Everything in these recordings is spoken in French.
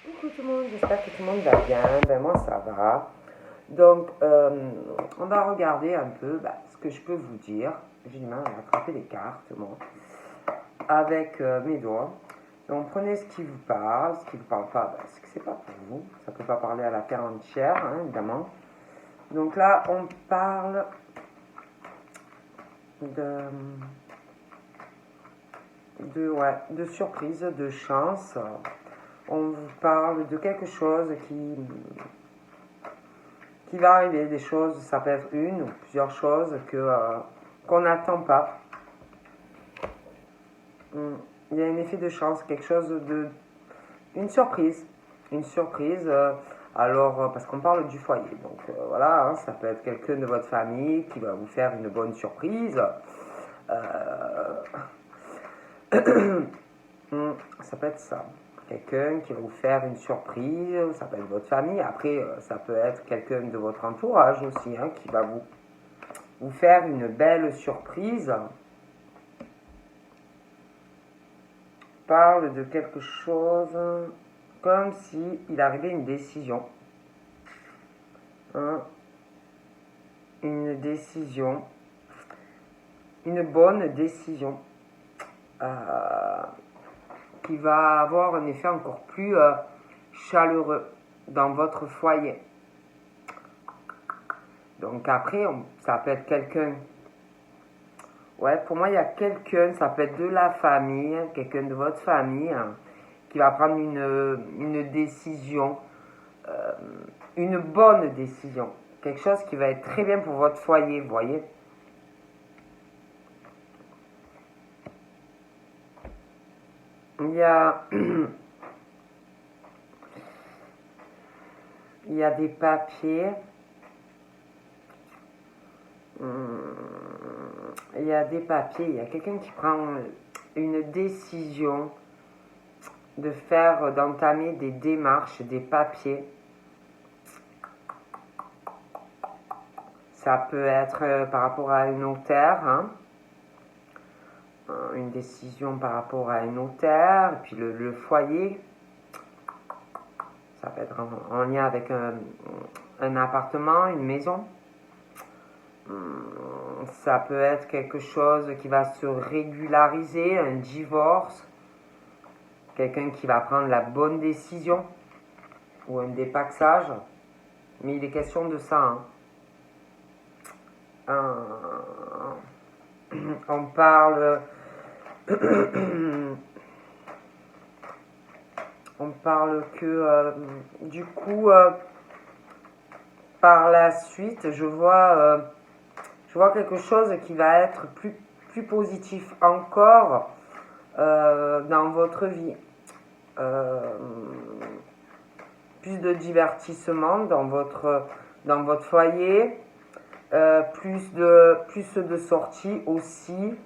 Coucou tout le monde, j'espère que tout le monde va bien. Ben moi ça va. Donc on va regarder un peu ce que je peux vous dire. J'ai du mal à attraper les cartes moi avec mes doigts. Donc prenez ce qui vous parle, ce qui ne vous parle pas, ce que c'est pas pour vous. Ça ne peut pas parler à la terre entière, hein, évidemment. Donc là on parle de surprise, de chance. On vous parle de quelque chose qui va arriver, des choses, ça peut être une ou plusieurs choses qu'on n'attend pas. Il y a un effet de chance, quelque chose de... Une surprise. Une surprise, parce qu'on parle du foyer. Donc voilà, hein, ça peut être quelqu'un de votre famille qui va vous faire une bonne surprise. Ça peut être ça. Quelqu'un qui va vous faire une surprise, ça peut être votre famille. Après, ça peut être quelqu'un de votre entourage aussi, hein, qui va vous faire une belle surprise. Parle de quelque chose comme si il arrivait une décision. Hein, une décision. Une bonne décision. Qui va avoir un effet encore plus chaleureux dans votre foyer. Donc après, ça peut être quelqu'un. Ouais, pour moi, il y a quelqu'un, ça peut être de la famille, quelqu'un de votre famille, hein, qui va prendre une décision, une bonne décision. Quelque chose qui va être très bien pour votre foyer, vous voyez. Il y a, il y a des papiers. Il y a des papiers, il y a quelqu'un qui prend une décision d'entamer des démarches, des papiers. Ça peut être par rapport à un notaire, hein, une décision par rapport à un notaire, puis le foyer, ça peut être en lien avec un appartement, une maison. Ça peut être quelque chose qui va se régulariser, un divorce, quelqu'un qui va prendre la bonne décision ou un dépaxage. Mais il est question de ça. Hein. On parle on parle que du coup par la suite je vois quelque chose qui va être plus positif encore dans votre vie. Plus de divertissement dans votre foyer, plus de sorties aussi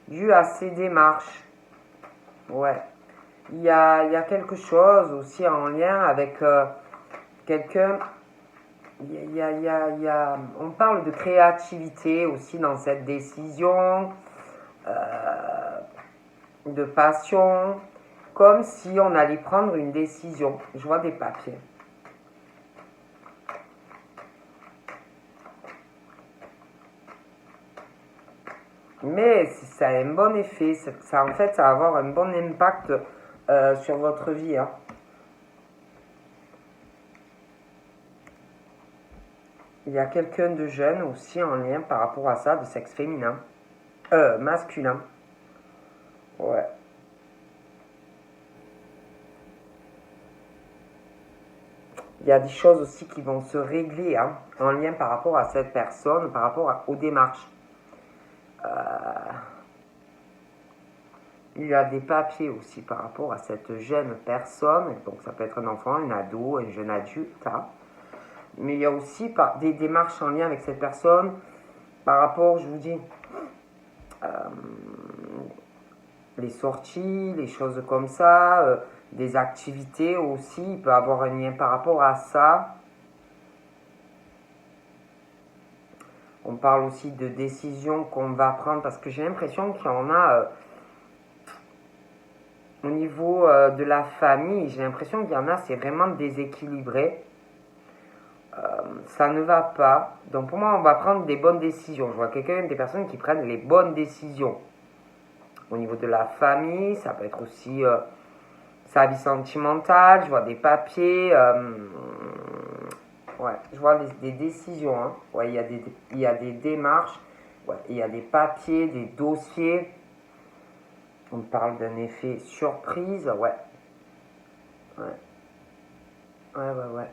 dû à ces démarches. Ouais. Il y a quelque chose aussi en lien avec quelqu'un. On parle de créativité aussi dans cette décision, de passion, comme si on allait prendre une décision. Je vois des papiers. Mais ça a un bon effet, ça va avoir un bon impact sur votre vie. Hein. Il y a quelqu'un de jeune aussi en lien par rapport à ça, de sexe féminin, masculin. Ouais. Il y a des choses aussi qui vont se régler hein, en lien par rapport à cette personne, par rapport aux démarches. Il y a des papiers aussi par rapport à cette jeune personne, donc ça peut être un enfant, un ado, un jeune adulte. Hein. Mais il y a aussi des démarches en lien avec cette personne par rapport, je vous dis, les sorties, les choses comme ça, des activités aussi, il peut avoir un lien par rapport à ça. On parle aussi de décisions qu'on va prendre parce que j'ai l'impression qu'il y en a Au niveau de la famille, j'ai l'impression qu'il y en a, c'est vraiment déséquilibré. Ça ne va pas. Donc pour moi, on va prendre des bonnes décisions. Je vois des personnes qui prennent les bonnes décisions. Au niveau de la famille, ça peut être aussi sa vie sentimentale. Je vois des papiers. Ouais, je vois des décisions. Hein. Ouais, il y a des démarches. Ouais, il y a des papiers, des dossiers. On parle d'un effet surprise. Ouais. Ouais. Ouais.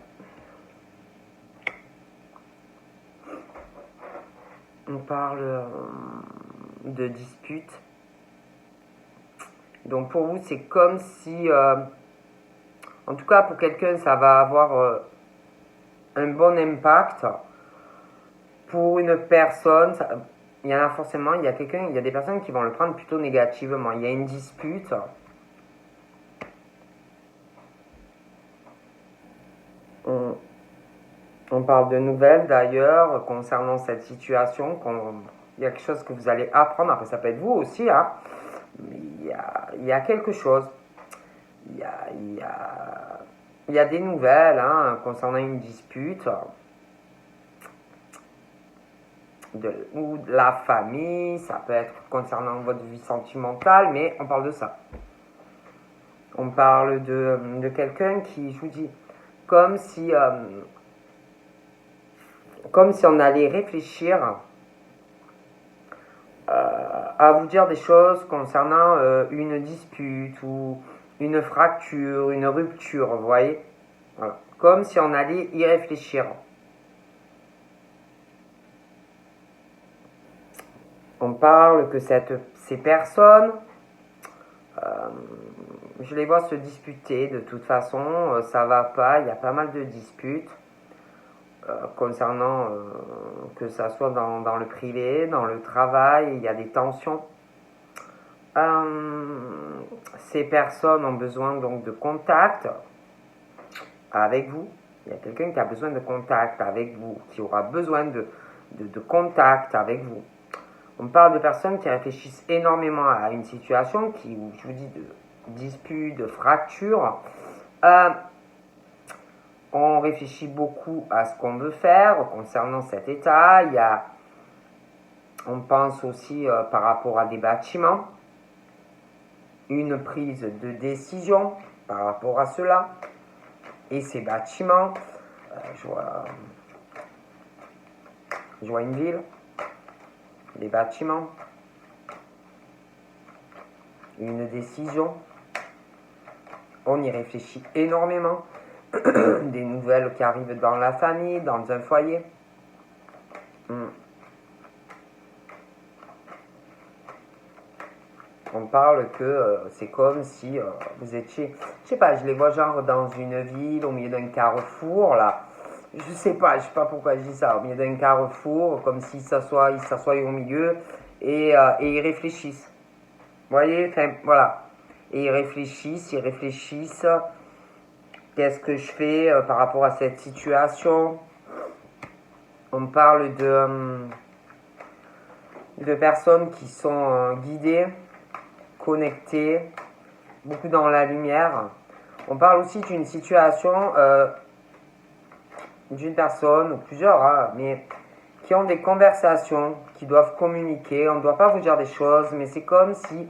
On parle de dispute. Donc pour vous, c'est comme si, en tout cas pour quelqu'un, ça va avoir un bon impact. Pour une personne, il y en a forcément, il y a des personnes qui vont le prendre plutôt négativement. Il y a une dispute. On parle de nouvelles d'ailleurs concernant cette situation. Il y a quelque chose que vous allez apprendre. Après, ça peut être vous aussi. Hein. Mais il y a quelque chose. Il y a des nouvelles hein, concernant une dispute. Ou de la famille. Ça peut être concernant votre vie sentimentale. Mais on parle de ça. On parle de quelqu'un qui, je vous dis, comme si on allait réfléchir à vous dire des choses concernant une dispute ou une fracture, une rupture, vous voyez. Voilà. Comme si on allait y réfléchir. On parle que ces personnes, je les vois se disputer de toute façon, ça va pas, il y a pas mal de disputes. Concernant que ça soit dans le privé, dans le travail, il y a des tensions. Ces personnes ont besoin donc de contact avec vous. Il y a quelqu'un qui a besoin de contact avec vous, qui aura besoin de contact avec vous. On parle de personnes qui réfléchissent énormément à une situation, je vous dis, de dispute, de fracture. On réfléchit beaucoup à ce qu'on veut faire concernant cet état. On pense aussi par rapport à des bâtiments, une prise de décision par rapport à cela. Et ces bâtiments, je vois une ville, des bâtiments, une décision. On y réfléchit énormément. Des nouvelles qui arrivent dans la famille, dans un foyer. On parle que c'est comme si vous étiez, je sais pas, je les vois genre dans une ville, au milieu d'un carrefour, là. Je sais pas pourquoi je dis ça, au milieu d'un carrefour, comme s'ils s'assoient au milieu et ils réfléchissent. Vous voyez, enfin, voilà. Et ils réfléchissent. Qu'est-ce que je fais par rapport à cette situation? On parle de personnes qui sont guidées, connectées, beaucoup dans la lumière. On parle aussi d'une situation d'une personne ou plusieurs, hein, mais qui ont des conversations, qui doivent communiquer. On ne doit pas vous dire des choses, mais c'est comme si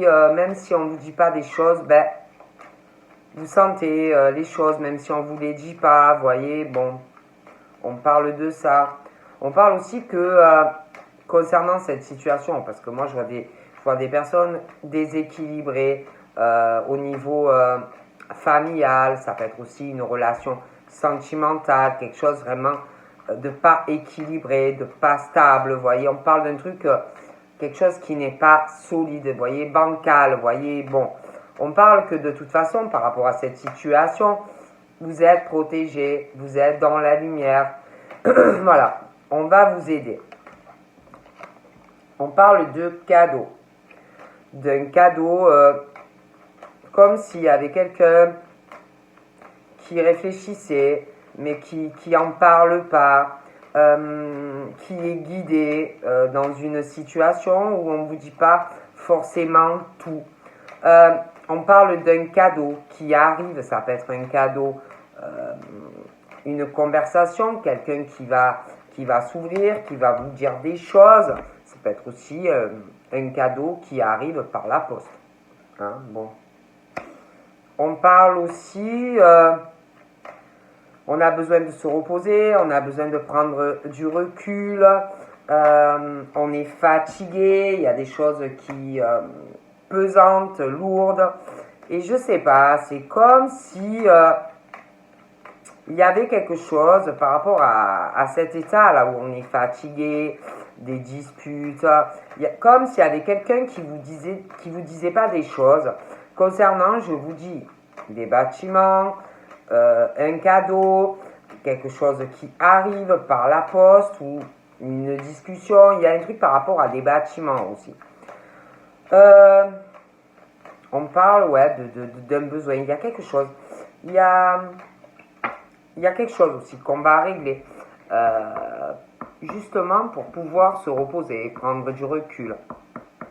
même si on ne vous dit pas des choses, ben vous sentez les choses, même si on ne vous les dit pas, vous voyez, bon, on parle de ça. On parle aussi que, concernant cette situation, parce que moi je vois des personnes déséquilibrées au niveau familial, ça peut être aussi une relation sentimentale, quelque chose vraiment de pas équilibré, de pas stable, vous voyez, on parle d'un truc, quelque chose qui n'est pas solide, vous voyez, bancal, vous voyez, bon. On parle que de toute façon, par rapport à cette situation, vous êtes protégé, vous êtes dans la lumière. Voilà, on va vous aider. On parle de cadeau. D'un cadeau, comme s'il y avait quelqu'un qui réfléchissait, mais qui n'en parle pas, qui est guidé dans une situation où on ne vous dit pas forcément tout. On parle d'un cadeau qui arrive, ça peut être un cadeau, une conversation, quelqu'un qui va s'ouvrir, qui va vous dire des choses. Ça peut être aussi un cadeau qui arrive par la poste. Hein, bon. On parle aussi, on a besoin de se reposer, on a besoin de prendre du recul, on est fatigué, il y a des choses qui pesantes, lourdes, et je sais pas, c'est comme si il y avait quelque chose par rapport à cet état là où on est fatigué, des disputes, comme s'il y avait quelqu'un qui vous disait pas des choses concernant, je vous dis, des bâtiments, un cadeau, quelque chose qui arrive par la poste ou une discussion. Il y a un truc par rapport à des bâtiments aussi. On parle d'un besoin. Il y a quelque chose. Il y a quelque chose aussi qu'on va régler. Justement pour pouvoir se reposer, prendre du recul.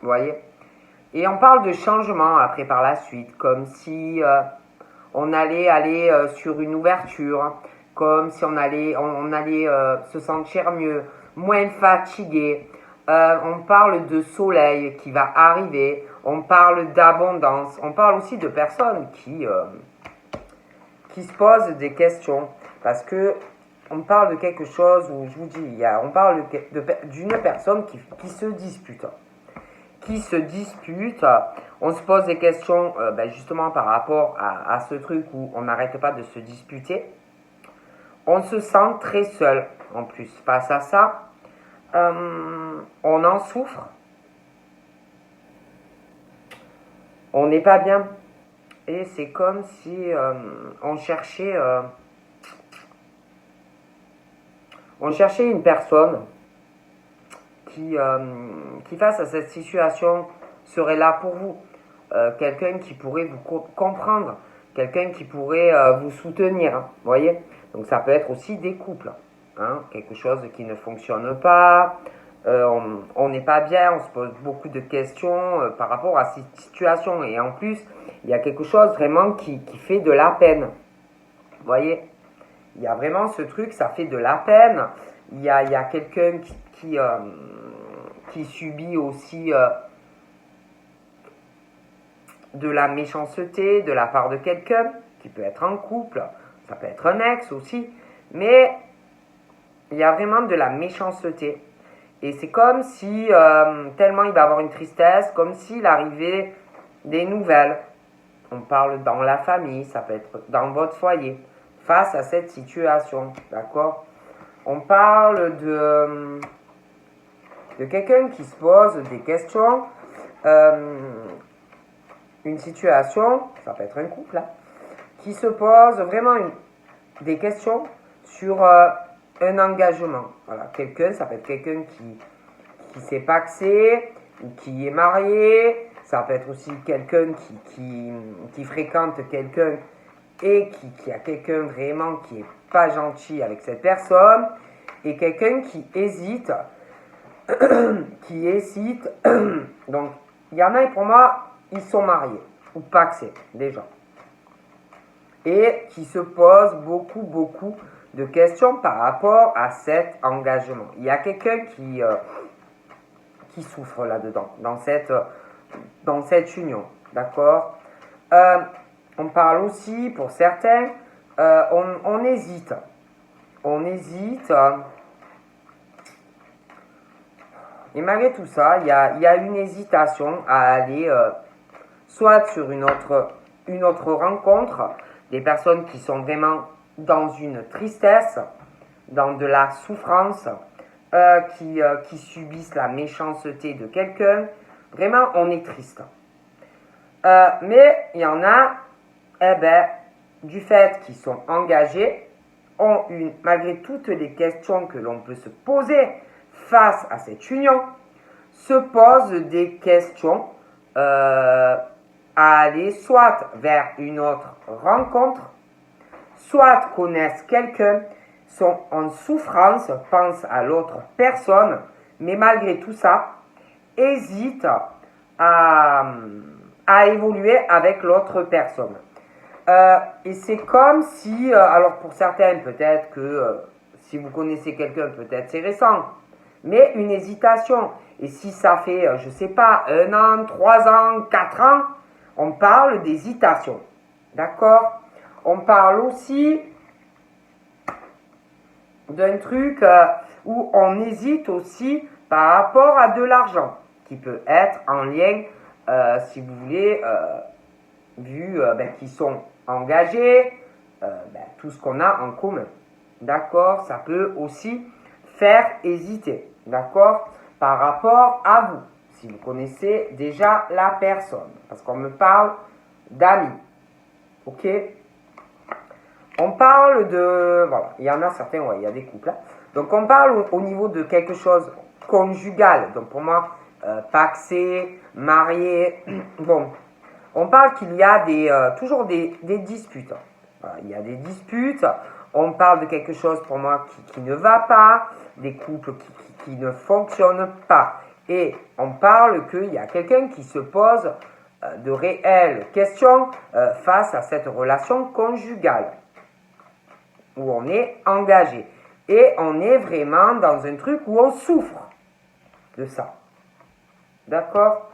Vous voyez? Et on parle de changement après par la suite, comme si on allait aller sur une ouverture, comme si on allait se sentir mieux, moins fatigué. On parle de soleil qui va arriver, on parle d'abondance, on parle aussi de personnes qui se posent des questions, parce que on parle de quelque chose où, je vous dis, on parle d'une personne qui se dispute. On se pose des questions justement par rapport à ce truc où on n'arrête pas de se disputer. On se sent très seul en plus face à ça. On en souffre. On n'est pas bien. Et c'est comme si on cherchait une personne qui face à cette situation serait là pour vous. Quelqu'un qui pourrait vous comprendre, quelqu'un qui pourrait vous soutenir, hein, voyez. Donc ça peut être aussi des couples, hein, quelque chose qui ne fonctionne pas, on n'est pas bien, on se pose beaucoup de questions par rapport à cette situation, et en plus il y a quelque chose vraiment qui fait de la peine, voyez. Il y a vraiment ce truc, ça fait de la peine. Il y a quelqu'un qui subit aussi de la méchanceté de la part de quelqu'un, qui peut être en couple, ça peut être un ex aussi, mais il y a vraiment de la méchanceté. Et c'est comme si, tellement il va avoir une tristesse, comme s'il arrivait des nouvelles. On parle dans la famille, ça peut être dans votre foyer, face à cette situation, d'accord? On parle de quelqu'un qui se pose des questions, une situation, ça peut être un couple, hein, qui se pose vraiment des questions sur un engagement. Voilà, ça peut être quelqu'un qui s'est pacsé, ou qui est marié, ça peut être aussi quelqu'un qui fréquente quelqu'un et qui a quelqu'un vraiment qui n'est pas gentil avec cette personne, et quelqu'un qui hésite, donc il y en a, pour moi, ils sont mariés, ou pacsés déjà, et qui se posent beaucoup de questions par rapport à cet engagement. Il y a quelqu'un qui souffre là-dedans, dans cette union, d'accord? On parle aussi, pour certains, on hésite. Et malgré tout ça, il y a une hésitation à aller soit sur une autre rencontre, des personnes qui sont vraiment dans une tristesse, dans de la souffrance, qui subissent la méchanceté de quelqu'un. Vraiment, on est triste. Mais il y en a, du fait qu'ils sont engagés, malgré toutes les questions que l'on peut se poser face à cette union, se posent des questions à aller soit vers une autre rencontre, soit connaissent quelqu'un, sont en souffrance, pensent à l'autre personne, mais malgré tout ça, hésitent à évoluer avec l'autre personne. Et c'est comme si, alors pour certains, peut-être que si vous connaissez quelqu'un, peut-être c'est récent, mais une hésitation. Et si ça fait, je ne sais pas, 1 an, 3 ans, 4 ans, on parle d'hésitation. D'accord? On parle aussi d'un truc où on hésite aussi par rapport à de l'argent, qui peut être en lien, si vous voulez, vu qu'ils sont engagés, tout ce qu'on a en commun. D'accord? Ça peut aussi faire hésiter. D'accord? Par rapport à vous, si vous connaissez déjà la personne. Parce qu'on me parle d'amis. Ok? On parle de... Voilà, il y en a certains, ouais, il y a des couples. Hein. Donc on parle au niveau de quelque chose conjugal. Donc pour moi, paxé, marié. Bon, on parle qu'il y a toujours des disputes. Voilà, il y a des disputes. On parle de quelque chose pour moi qui ne va pas, des couples qui ne fonctionnent pas. Et on parle qu'il y a quelqu'un qui se pose de réelles questions face à cette relation conjugale où on est engagé. Et on est vraiment dans un truc où on souffre de ça. D'accord?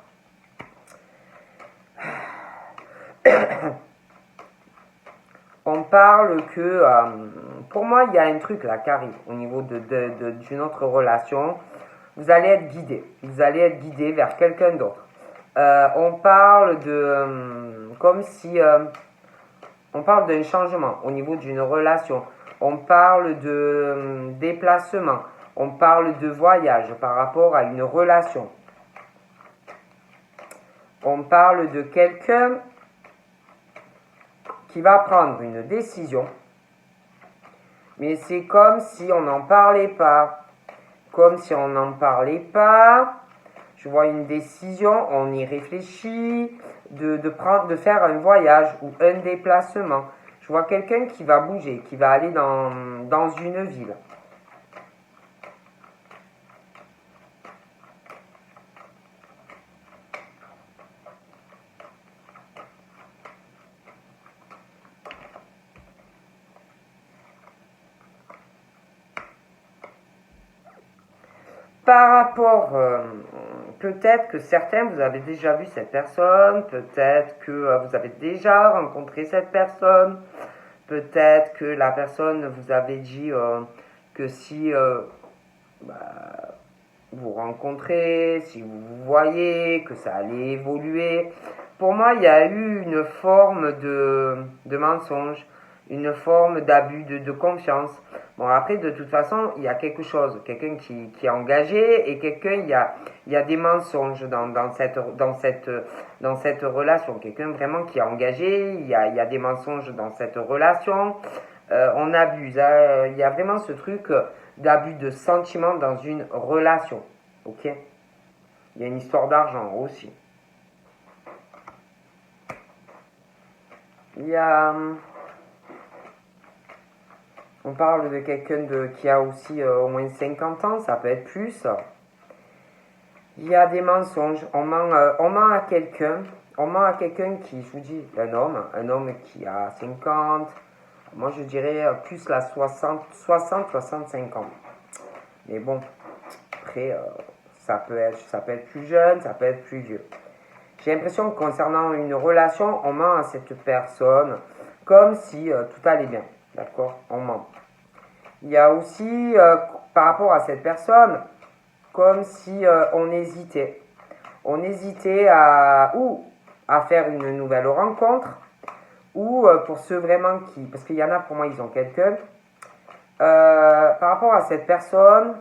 On parle que, pour moi, il y a un truc là qui arrive au niveau d'une autre relation. Vous allez être guidé. Vous allez être guidé vers quelqu'un d'autre. On parle de, comme si, on parle d'un changement au niveau d'une relation. On parle de déplacement. On parle de voyage par rapport à une relation. On parle de quelqu'un qui va prendre une décision, mais c'est comme si on n'en parlait pas. Comme si on n'en parlait pas. Je vois une décision, on y réfléchit, de faire un voyage ou un déplacement. Je vois quelqu'un qui va bouger, qui va aller dans une ville. Par rapport, peut-être que certains, vous avez déjà vu cette personne, peut-être que vous avez déjà rencontré cette personne, peut-être que la personne vous avait dit que si vous rencontrez, si vous vous voyez, que ça allait évoluer. Pour moi, il y a eu une forme de mensonge, une forme d'abus de confiance. Bon, après, de toute façon, il y a quelque chose, quelqu'un qui est engagé et quelqu'un, il y a des mensonges dans cette relation. Quelqu'un vraiment qui est engagé, il y a des mensonges dans cette relation. On abuse. Il y a vraiment ce truc d'abus de sentiment dans une relation. Ok? Il y a une histoire d'argent aussi. Il y a... On parle de quelqu'un qui a aussi au moins 50 ans, ça peut être plus. Il y a des mensonges. On ment à quelqu'un. On ment à quelqu'un qui, je vous dis, un homme qui a 50, moi je dirais plus la 60-65 ans. Mais bon, après, ça peut être plus jeune, ça peut être plus vieux. J'ai l'impression que concernant une relation, on ment à cette personne comme si tout allait bien. D'accord? On ment. Il y a aussi, par rapport à cette personne, comme si on hésitait. On hésitait à faire une nouvelle rencontre, ou pour ceux vraiment qui... Parce qu'il y en a, pour moi, ils ont quelqu'un. Par rapport à cette personne,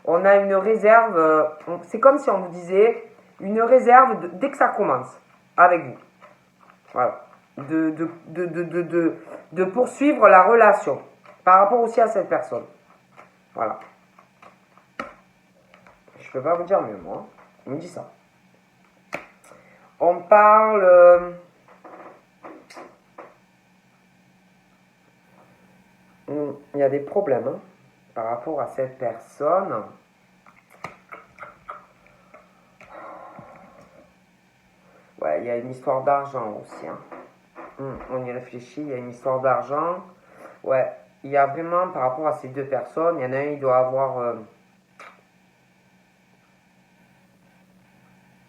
on a une réserve. C'est comme si on vous disait une réserve dès que ça commence avec vous. Voilà. De poursuivre la relation par rapport aussi à cette personne. Voilà. Je peux pas vous dire mieux, moi. On me dit ça. On parle... il y a des problèmes par rapport à cette personne. une histoire d'argent aussi. Hein. On y réfléchit, il y a une histoire d'argent. Ouais, il y a vraiment, par rapport à ces deux personnes, il y en a un, il doit avoir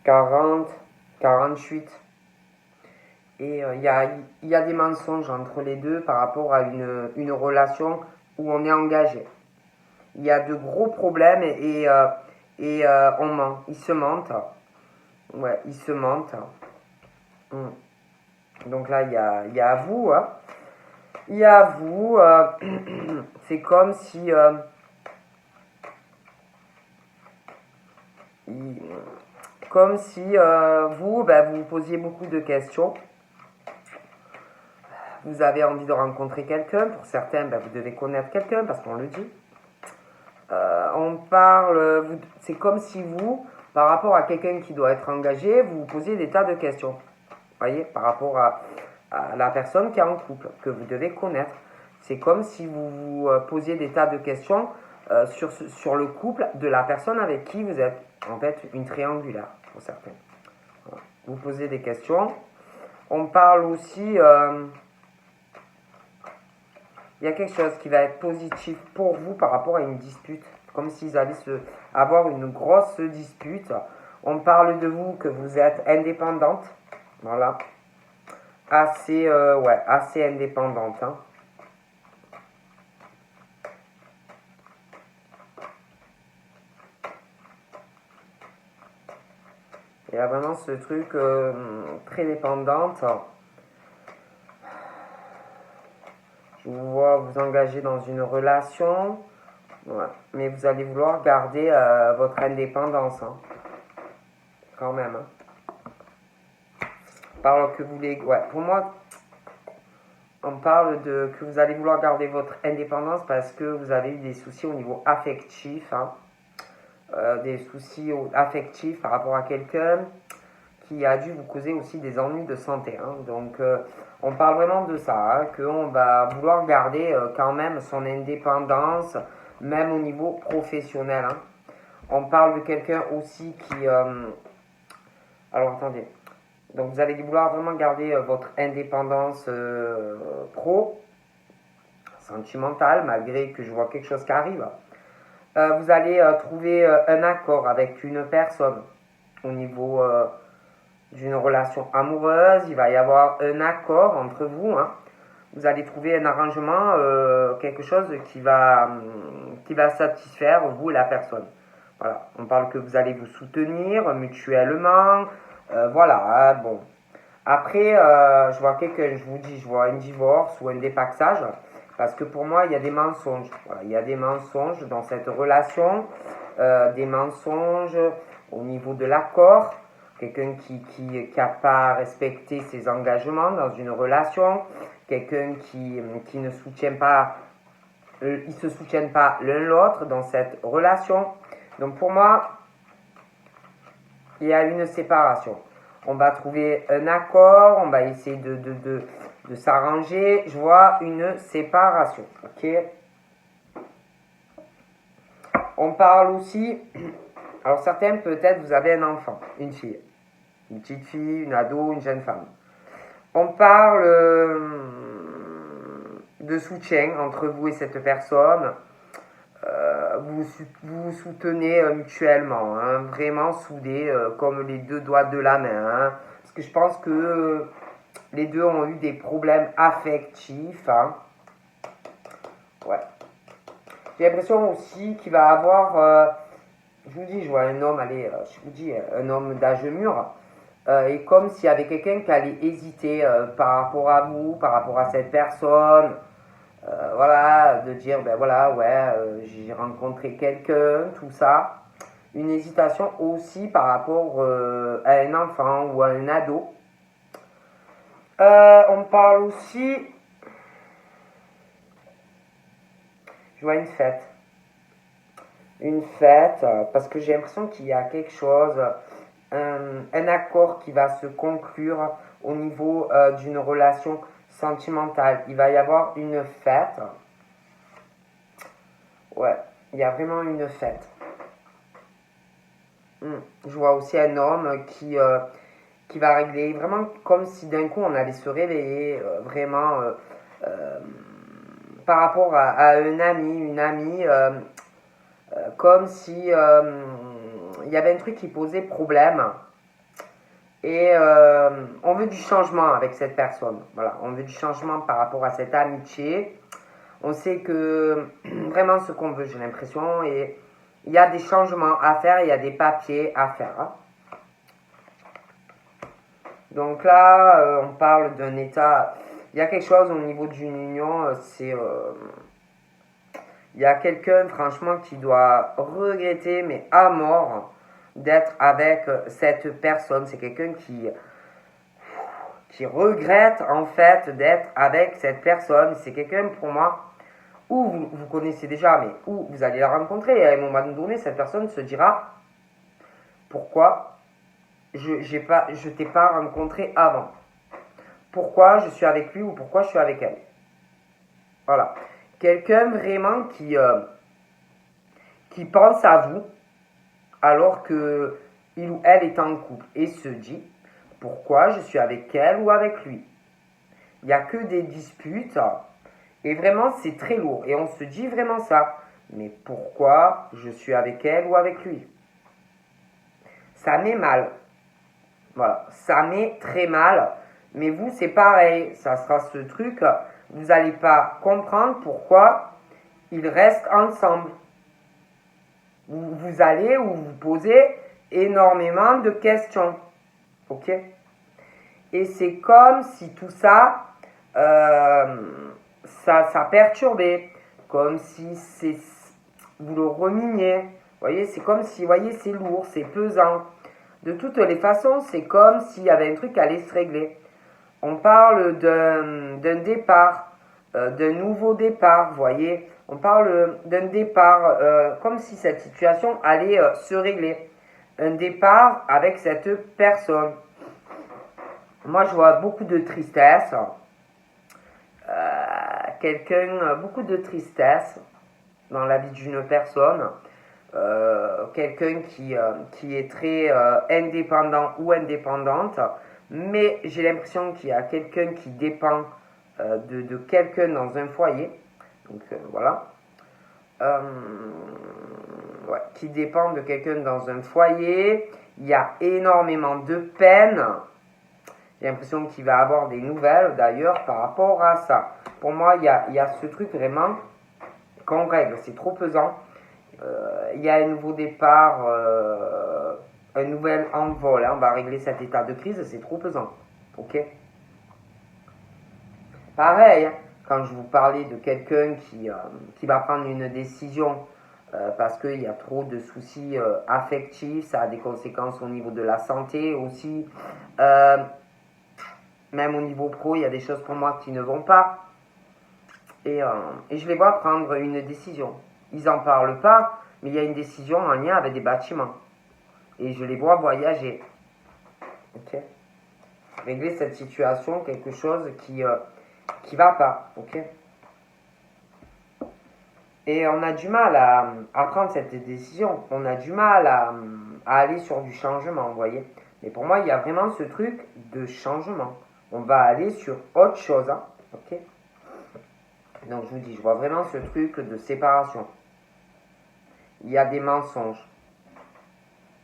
40, 48. Et il y a des mensonges entre les deux par rapport à une relation où on est engagé. Il y a de gros problèmes et on ment. Ils se mentent. Ouais, ils se mentent. Donc là, il y a vous. Hein. Il y a vous. C'est comme si... comme si vous, ben, vous posiez beaucoup de questions. Vous avez envie de rencontrer quelqu'un. Pour certains, ben, vous devez connaître quelqu'un parce qu'on le dit. On parle, c'est comme si vous, par rapport à quelqu'un qui doit être engagé, vous vous posiez des tas de questions. Vous voyez, par rapport à la personne qui est en couple, que vous devez connaître. C'est comme si vous vous posiez des tas de questions sur le couple de la personne avec qui vous êtes. En fait, une triangulaire, pour certains. Voilà. Vous posez des questions. On parle aussi... il y a quelque chose qui va être positif pour vous par rapport à une dispute. Comme s'ils allaient avoir une grosse dispute. On parle de vous que vous êtes indépendante. Voilà. Assez indépendante. Hein. Il y a vraiment ce truc très dépendante. Je vous vois vous engager dans une relation. Ouais. Mais vous allez vouloir garder votre indépendance. Hein. Quand même. Hein. Parle que vous voulez. Ouais, pour moi, on parle de que vous allez vouloir garder votre indépendance parce que vous avez eu des soucis au niveau affectif. Hein. Des soucis affectifs par rapport à quelqu'un qui a dû vous causer aussi des ennuis de santé. Hein. Donc, on parle vraiment de ça, hein, qu'on va vouloir garder quand même son indépendance, même au niveau professionnel. Hein. On parle de quelqu'un aussi qui... alors, attendez. Donc, vous allez vouloir vraiment garder votre indépendance pro, sentimentale, malgré que je vois quelque chose qui arrive. Vous allez trouver un accord avec une personne au niveau d'une relation amoureuse. Il va y avoir un accord entre vous. Hein. Vous allez trouver un arrangement, quelque chose qui va satisfaire vous et la personne. Voilà. On parle que vous allez vous soutenir mutuellement. Voilà. Bon. Après, je vois quelqu'un, je vous dis, je vois un divorce ou un dépaxage. Parce que pour moi, il y a des mensonges. Voilà, il y a des mensonges dans cette relation, des mensonges au niveau de l'accord. Quelqu'un qui n'a pas respecté ses engagements dans une relation. Quelqu'un qui ne soutient pas, ils ne se soutiennent pas l'un l'autre dans cette relation. Donc pour moi, il y a une séparation. On va trouver un accord, on va essayer de s'arranger. Je vois une séparation. Ok. On parle aussi. Alors certains, peut-être, vous avez un enfant, une fille. Une petite fille, une ado, une jeune femme. On parle de soutien entre vous et cette personne. Vous vous soutenez mutuellement, hein, vraiment soudés comme les deux doigts de la main. Hein, parce que je pense que les deux ont eu des problèmes affectifs. Hein. Ouais. J'ai l'impression aussi qu'il va avoir, je vous dis, je vois un homme, allez, je vous dis, un homme d'âge mûr. Et comme s'il y avait quelqu'un qui allait hésiter par rapport à vous, par rapport à cette personne. Voilà, de dire, ben voilà, ouais, j'ai rencontré quelqu'un, tout ça. Une hésitation aussi par rapport à un enfant ou à un ado. On parle aussi, je vois une fête. Une fête, parce que j'ai l'impression qu'il y a quelque chose, un accord qui va se conclure au niveau d'une relation sentimentale. Il va y avoir une fête. Ouais, il y a vraiment une fête. Je vois aussi un homme qui va régler, vraiment comme si d'un coup on allait se réveiller, vraiment par rapport à un ami, une amie, comme si il y avait un truc qui posait problème. Et on veut du changement avec cette personne. Voilà, on veut du changement par rapport à cette amitié. On sait que vraiment ce qu'on veut, j'ai l'impression, et il y a des changements à faire, il y a des papiers à faire. Hein. Donc là, on parle d'un état. Il y a quelque chose au niveau d'une union, c'est. Il y a quelqu'un, franchement, qui doit regretter, mais à mort, d'être avec cette personne. C'est quelqu'un qui regrette, en fait, d'être avec cette personne. C'est quelqu'un, pour moi, où vous connaissez déjà, mais où vous allez la rencontrer. Et à un moment donné, cette personne se dira pourquoi je t'ai pas rencontré avant. Pourquoi je suis avec lui ou pourquoi je suis avec elle. Voilà. Quelqu'un vraiment qui pense à vous alors que il ou elle est en couple et se dit pourquoi je suis avec elle ou avec lui. Il n'y a que des disputes et vraiment c'est très lourd et on se dit vraiment ça. Mais pourquoi je suis avec elle ou avec lui? Ça met mal. Voilà, ça met très mal. Mais vous, c'est pareil. Ça sera ce truc. Vous n'allez pas comprendre pourquoi ils restent ensemble. Vous allez vous poser énormément de questions. Ok? Et c'est comme si tout ça, ça perturbait. Comme si vous le reminiez. Vous voyez, c'est comme si, vous voyez, c'est lourd, c'est pesant. De toutes les façons, c'est comme s'il y avait un truc qui allait se régler. On parle d'un départ, d'un nouveau départ, vous voyez. On parle d'un départ, comme si cette situation allait se régler. Un départ avec cette personne. Moi, je vois beaucoup de tristesse. Beaucoup de tristesse dans la vie d'une personne. Quelqu'un qui est très indépendant ou indépendante, mais j'ai l'impression qu'il y a quelqu'un qui dépend de quelqu'un dans un foyer, donc voilà, ouais, qui dépend de quelqu'un dans un foyer, il y a énormément de peine, j'ai l'impression qu'il va avoir des nouvelles d'ailleurs par rapport à ça. Pour moi, il y a ce truc vraiment qu'on règle, c'est trop pesant. Il y a un nouveau départ, un nouvel envol. Hein, on va régler cet état de crise, c'est trop pesant. Ok? Pareil, hein, quand je vous parlais de quelqu'un qui va prendre une décision parce qu'il y a trop de soucis affectifs, ça a des conséquences au niveau de la santé aussi. Même au niveau pro, il y a des choses pour moi qui ne vont pas. Et je les vois prendre une décision. Ils n'en parlent pas, mais il y a une décision en lien avec des bâtiments. Et je les vois voyager. Ok? Régler cette situation, quelque chose qui va pas. Ok? Et on a du mal à prendre cette décision. On a du mal à aller sur du changement, vous voyez. Mais pour moi, il y a vraiment ce truc de changement. On va aller sur autre chose. Hein? Ok? Donc je vous dis, je vois vraiment ce truc de séparation. Il y a des mensonges.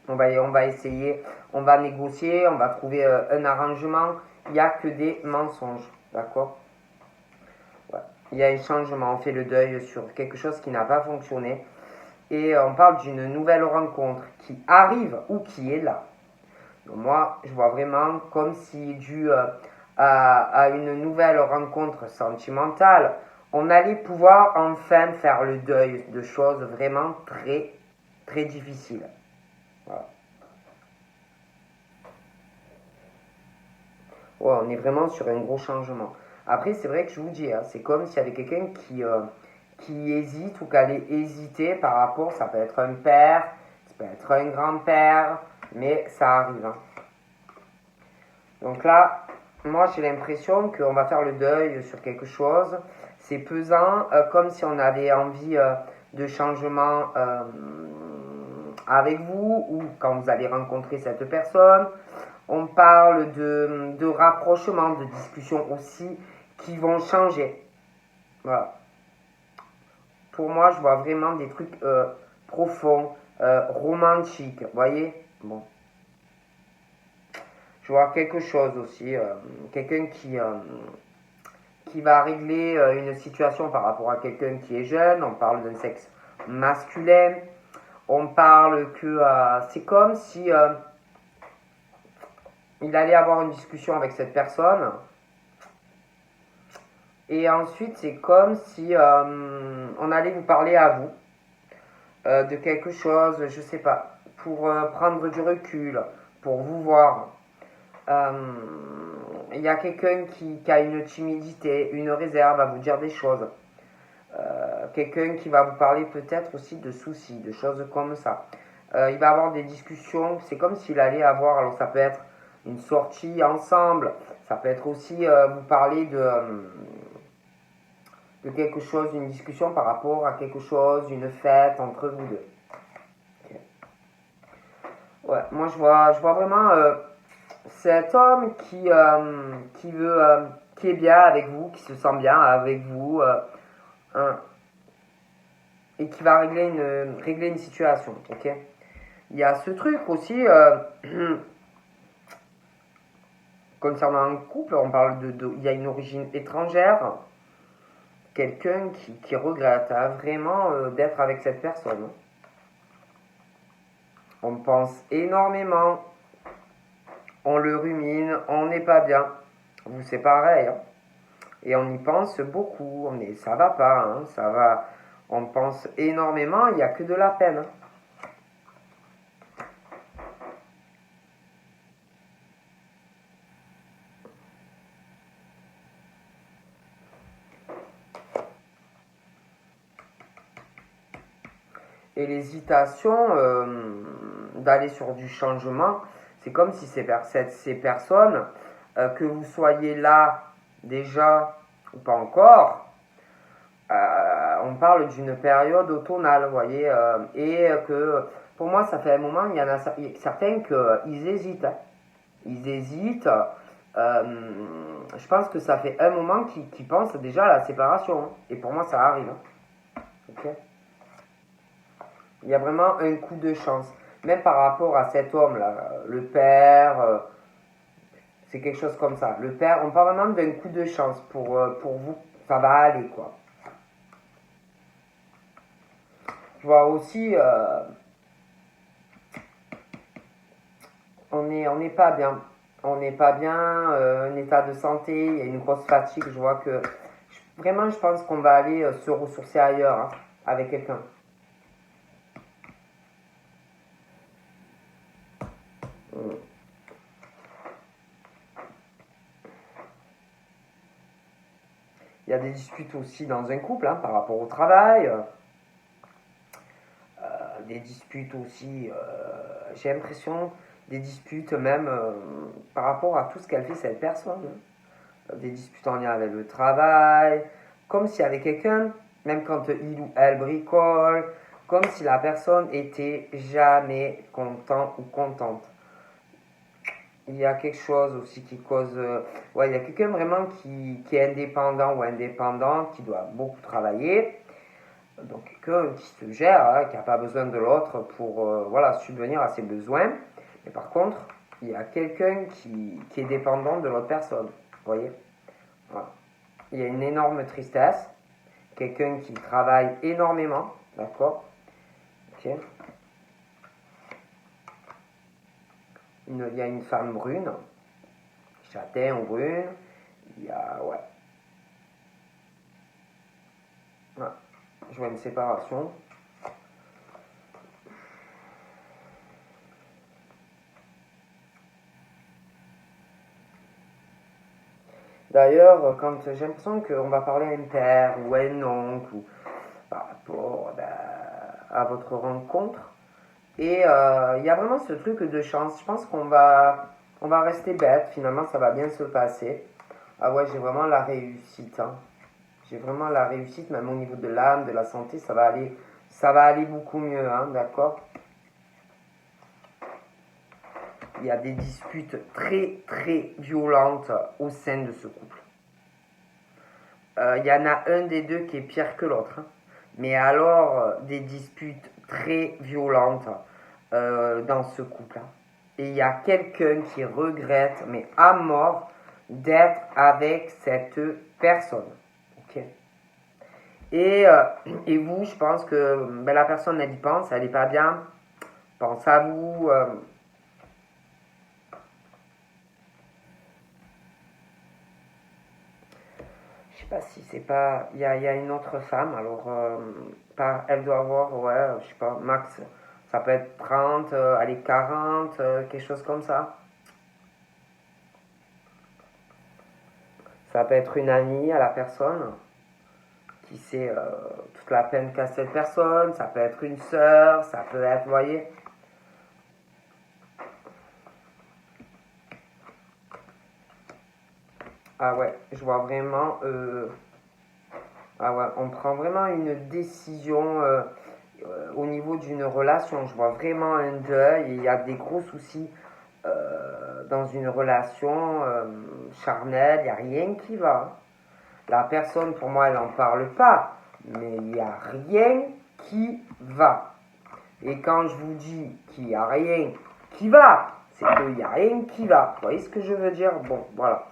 On va essayer, on va négocier, on va trouver un arrangement. Il n'y a que des mensonges. D'accord? Ouais. Il y a un changement, on fait le deuil sur quelque chose qui n'a pas fonctionné. Et on parle d'une nouvelle rencontre qui arrive ou qui est là. Donc moi, je vois vraiment comme si dû à une nouvelle rencontre sentimentale, on allait pouvoir enfin faire le deuil de choses vraiment très, très difficiles. Voilà. Ouais, on est vraiment sur un gros changement. Après, c'est vrai que je vous dis, hein, c'est comme s'il y avait quelqu'un qui hésite ou qui allait hésiter par rapport, ça peut être un père, ça peut être un grand-père, mais ça arrive. Hein. Donc là, moi j'ai l'impression qu'on va faire le deuil sur quelque chose. C'est pesant, comme si on avait envie de changement avec vous ou quand vous allez rencontrer cette personne. On parle de rapprochement, de discussions aussi qui vont changer. Voilà. Pour moi, je vois vraiment des trucs profonds, romantiques. Vous voyez? Bon. Je vois quelque chose aussi. Quelqu'un qui va régler une situation par rapport à quelqu'un qui est jeune. On parle d'un sexe masculin. On parle que c'est comme si il allait avoir une discussion avec cette personne. Et ensuite, c'est comme si on allait vous parler à vous de quelque chose, je sais pas, pour prendre du recul, pour vous voir. Il y a quelqu'un qui a une timidité, une réserve à vous dire des choses. Quelqu'un qui va vous parler peut-être aussi de soucis, de choses comme ça. Il va avoir des discussions, c'est comme s'il allait avoir, alors ça peut être une sortie ensemble, ça peut être aussi vous parler de quelque chose, une discussion par rapport à quelque chose, une fête entre vous deux. Okay. Ouais, moi je vois vraiment cet homme qui est bien avec vous, qui se sent bien avec vous, et qui va régler une situation. Ok. Il y a ce truc aussi concernant un couple, on parle il y a une origine étrangère. Quelqu'un qui regrette vraiment d'être avec cette personne. On pense énormément, on le rumine, on n'est pas bien. Vous, c'est pareil. Hein. Et on y pense beaucoup. Ça va pas, hein, ça va. On pense énormément, il n'y a que de la peine. Hein. Et l'hésitation d'aller sur du changement, c'est comme si ces personnes, que vous soyez là déjà ou pas encore, on parle d'une période automnale, vous voyez, et que pour moi, ça fait un moment, il y en a certains qu'ils hésitent. Hein. Ils hésitent. Je pense que ça fait un moment qu'ils pensent déjà à la séparation. Hein. Et pour moi, ça arrive. Hein. Ok. Il y a vraiment un coup de chance. Même par rapport à cet homme-là, le père, c'est quelque chose comme ça. Le père, on parle vraiment d'un coup de chance pour vous. Ça va aller, quoi. Je vois aussi, on n'est pas bien. On n'est pas bien, un état de santé, il y a une grosse fatigue. Je vois que, vraiment, je pense qu'on va aller se ressourcer ailleurs, hein, avec quelqu'un. Il y a des disputes aussi dans un couple, hein, par rapport au travail. Des disputes aussi, j'ai l'impression, des disputes même par rapport à tout ce qu'elle fait cette personne. Hein. Des disputes en lien avec le travail, comme s'il y avait quelqu'un, même quand il ou elle bricole, comme si la personne était jamais content ou contente. Il y a quelque chose aussi qui cause... ouais, il y a quelqu'un vraiment qui est indépendant ou indépendante, qui doit beaucoup travailler. Donc quelqu'un qui se gère, hein, qui n'a pas besoin de l'autre pour voilà, subvenir à ses besoins. Mais par contre, il y a quelqu'un qui est dépendant de l'autre personne. Vous voyez, voilà. Il y a une énorme tristesse. Quelqu'un qui travaille énormément. D'accord. Ok. Il y a une femme brune. Châtain ou brune. Il y a... Ouais. Ouais. Je vois une séparation. D'ailleurs, quand j'ai l'impression qu'on va parler à un père ou à un oncle, ou par rapport à votre rencontre, et il y a vraiment ce truc de chance. Je pense on va rester bête, finalement ça va bien se passer. Ah ouais, j'ai vraiment la réussite. Hein. J'ai vraiment la réussite, même au niveau de l'âme, de la santé, ça va aller beaucoup mieux, hein, d'accord. il y a des disputes très très violentes au sein de ce couple. Il y en a un des deux qui est pire que l'autre. Hein. Mais alors, des disputes très violentes dans ce couple. Hein. Et il y a quelqu'un qui regrette, mais à mort, d'être avec cette personne. Ok. Et vous, je pense que la personne, elle y pense, elle n'est pas bien. Pense à vous. Je sais pas si c'est pas. Il y a une autre femme, alors elle doit avoir, ouais, je sais pas, max. Ça peut être 30, allez, 40, quelque chose comme ça. Ça peut être une amie à la personne qui sait toute la peine qu'a cette personne. Ça peut être une sœur, ça peut être, vous voyez. Ah ouais, je vois vraiment. Ah ouais, on prend vraiment une décision au niveau d'une relation. Je vois vraiment un deuil et il y a des gros soucis dans une relation charnelle. Il n'y a rien qui va. La personne, pour moi, elle n'en parle pas, mais il n'y a rien qui va. Et quand je vous dis qu'il n'y a rien qui va, c'est qu'il n'y a rien qui va. Vous voyez ce que je veux dire? Bon, voilà.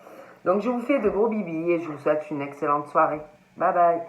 Donc, je vous fais de gros bibis et je vous souhaite une excellente soirée. Bye bye.